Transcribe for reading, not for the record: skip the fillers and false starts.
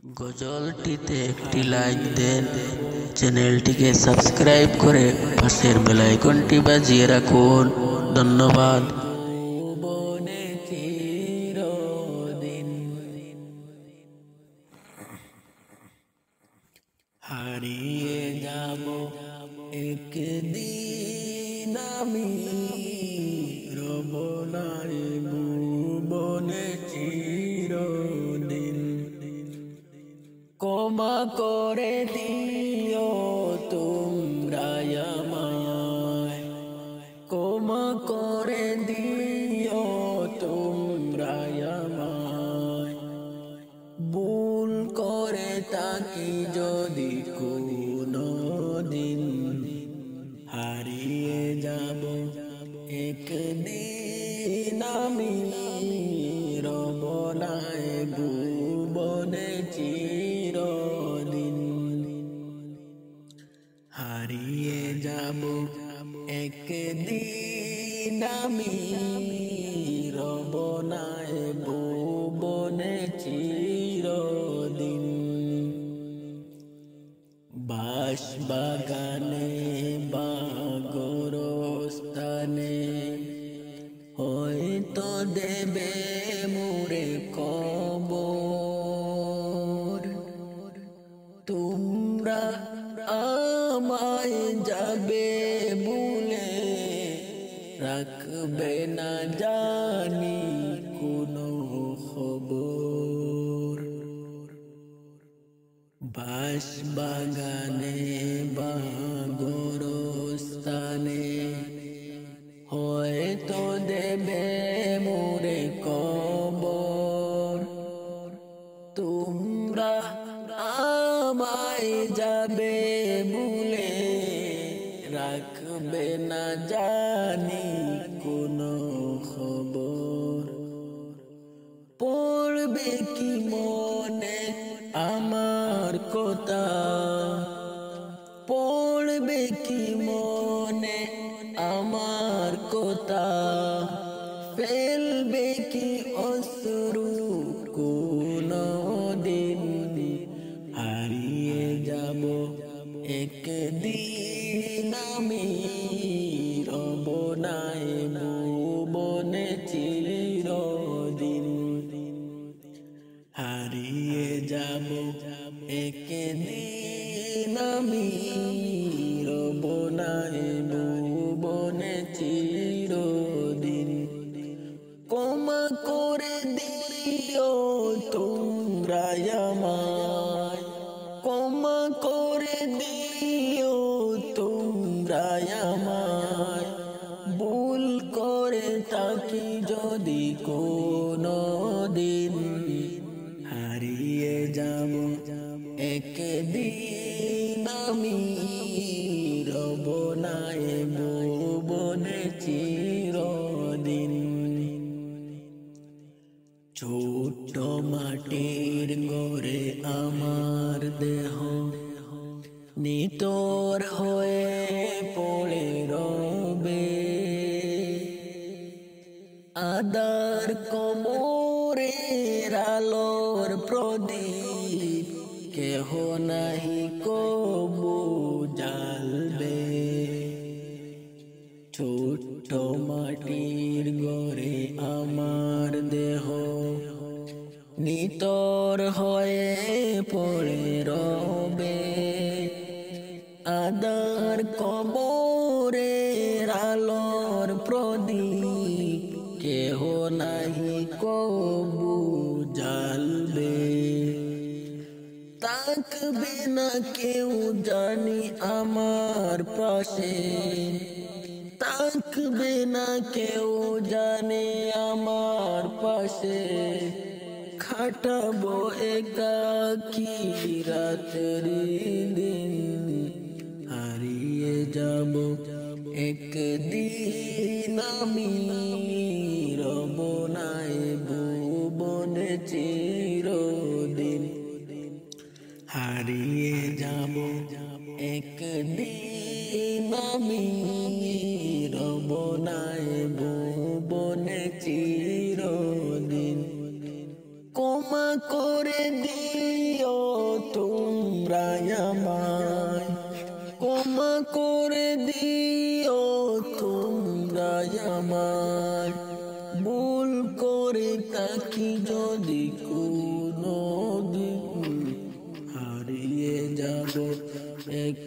গজলটিতে একটি লাইক দেন, চ্যানেলটিকে সাবস্ক্রাইব করে পাশের বেল আইকনটি বাজিয়ে রাখুন। ধন্যবাদ। বনে চিরদিন হারিয়ে যাব একদিন আমি, রব নাই ভুবনে চিরদিন। ক্ষমা করে দিও তোমরা আমায়, ক্ষমা করে দিও তোমরা আমায়। ভুল করে থাকি যদি কোনো দিন, হারিয়ে যাব একদিন আমি, রব নাই ভুবনে চিরদিন। হারিয়ে যাব একদিন আমি, রব নাই ভুবনে চিরদিন। বাঁশ বাগানে বা গোরস্থানে হয়তো দেবে মোরে কবর। তোমরা আমায় যাবে ভুলে, রাখবে না জানি কোনো খবর। বাঁশ বাগানে বা গোরস্থানে হয়তো দেবে মোরে কবর। তোমরা আমায় যাবে ভুলে, রাখবে না জানি কোনো খবর। পড়বে কি মনে আমার কথা, পড়বে কি মনে আমার কথা। ফেলবে কি অশ্রু কোনো দিন, হারিয়ে যাব একদিন আমি, রব নাই ভুবনে চিরদিন। হারিয়ে যাব একদিন আমি, রব নাই ভুবনে চিরদিন। ক্ষমা করে দিও তোমরা আমায়, ক্ষমা করে দিও তোমরা আমায়। ভুল করে থাকি যদি কোনো দিন, হারিয়ে যাব একদিন আমি, রব নাই ভুবনে চিরদিন। ছোট্ট মাটির ঘরে আমার দেহ নিতর হয়ে পড়ে রবে। আদার কোমরের আলোর প্রদীপ কেহ নাহি কবু জ্বালবে। ছোট্ট মাটির ঘরে আমার দেহ নিতর হয়ে পড়ে রবে। আদার কবরের আলোর প্রদীপ কেহ নাহি কবু জ্বালবে। থাকবে না কেউ জানি আমার পাশে, থাকবে না কেউ জানে আমার পাশে। খাটাবো একাকী রাত্রি দিন, হারিয়ে যাব একদিন আমি, রব নাই ভুবনে চিরদিন। হারিয়ে যাব একদিন আমি, রব নাই ভুবনে চিরদিন। ক্ষমা করে দিও ক্ষমা করে দিও তোমরা আমায়, ভুল করে থাকি যদি কোনো দিন, হারিয়ে যাব এক